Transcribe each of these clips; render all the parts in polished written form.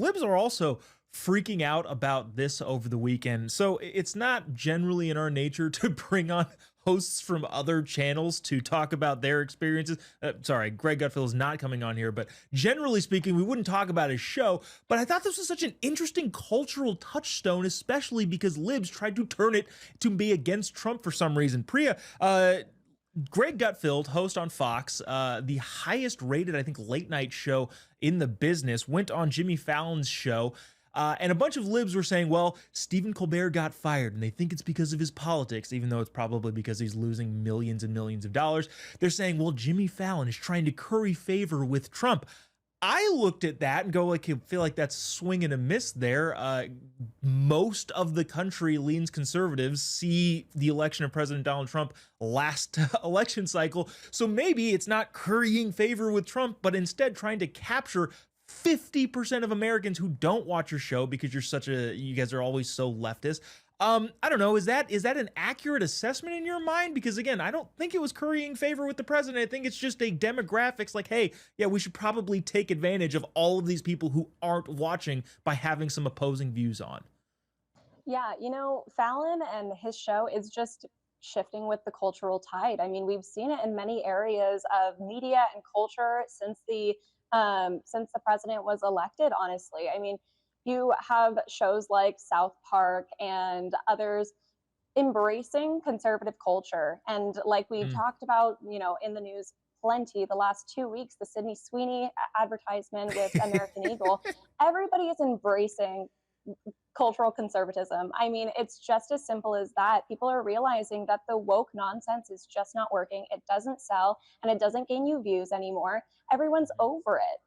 Libs are also freaking out about this over the weekend. So it's not generally in our nature to bring on hosts from other channels to talk about their experiences. Sorry, Greg Gutfeld is not coming on here, but generally speaking, we wouldn't talk about his show. But I thought this was such an interesting cultural touchstone, especially because Libs tried to turn it to be against Trump for some reason. Priya, Greg Gutfeld, host on Fox, the highest rated, I think, late night show in the business, went on Jimmy Fallon's show. And a bunch of libs were saying, well, Stephen Colbert got fired, and they think it's because of his politics, even though it's probably because he's losing millions and millions of dollars. They're saying, well, Jimmy Fallon is trying to curry favor with Trump. I looked at that and go, like, I feel like that's swing and a miss there. Most of the country leans conservatives, see the election of President Donald Trump last election cycle. So maybe it's not currying favor with Trump, but instead trying to capture 50% of Americans who don't watch your show because you guys are always so leftist. I don't know. Is that an accurate assessment in your mind? Because again, I don't think it was currying favor with the president. I think it's just a demographics like, hey, yeah, we should probably take advantage of all of these people who aren't watching by having some opposing views on. Yeah, Fallon and his show is just shifting with the cultural tide. I mean, we've seen it in many areas of media and culture since the president was elected, honestly. I mean, you have shows like South Park and others embracing conservative culture. And like we talked about, in the news plenty the last 2 weeks, the Sydney Sweeney advertisement with American Eagle, everybody is embracing cultural conservatism. I mean, it's just as simple as that. People are realizing that the woke nonsense is just not working. It doesn't sell and it doesn't gain you views anymore. Everyone's over it.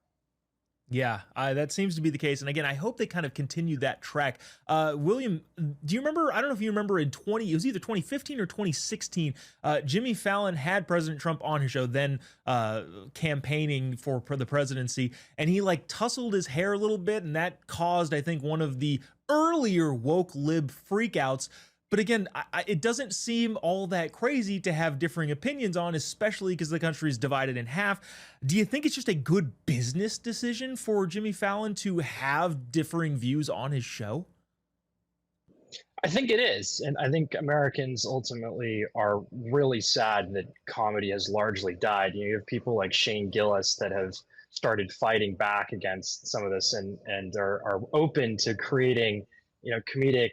Yeah, that seems to be the case. And again, I hope they kind of continue that track. William, do you remember? I don't know if you remember it was either 2015 or 2016. Jimmy Fallon had President Trump on his show, then campaigning for the presidency. And he like tousled his hair a little bit. And that caused, I think, one of the earlier woke lib freakouts. But again, it doesn't seem all that crazy to have differing opinions on, especially because the country is divided in half. Do you think it's just a good business decision for Jimmy Fallon to have differing views on his show? I think it is. And I think Americans ultimately are really sad that comedy has largely died. You have people like Shane Gillis that have started fighting back against some of this and are open to creating comedic,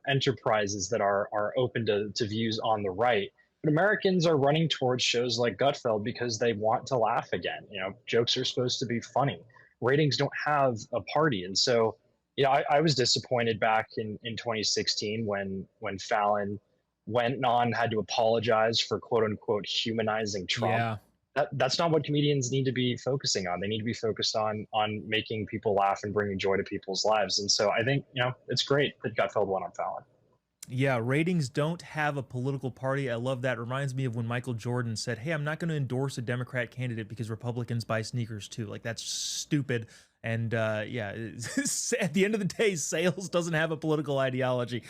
enterprises that are open to views on the right. But Americans are running towards shows like Gutfeld because they want to laugh again. Jokes are supposed to be funny. Ratings don't have a party. And so, I was disappointed back in 2016 when Fallon went on, had to apologize for quote unquote humanizing Trump. Yeah. That's not what comedians need to be focusing on. They need to be focused on making people laugh and bringing joy to people's lives. And so I think, it's great that Gutfeld went on Fallon. Yeah, ratings don't have a political party. I love that. Reminds me of when Michael Jordan said, hey, I'm not going to endorse a Democrat candidate because Republicans buy sneakers too. Like, that's stupid. And yeah, at the end of the day, sales doesn't have a political ideology.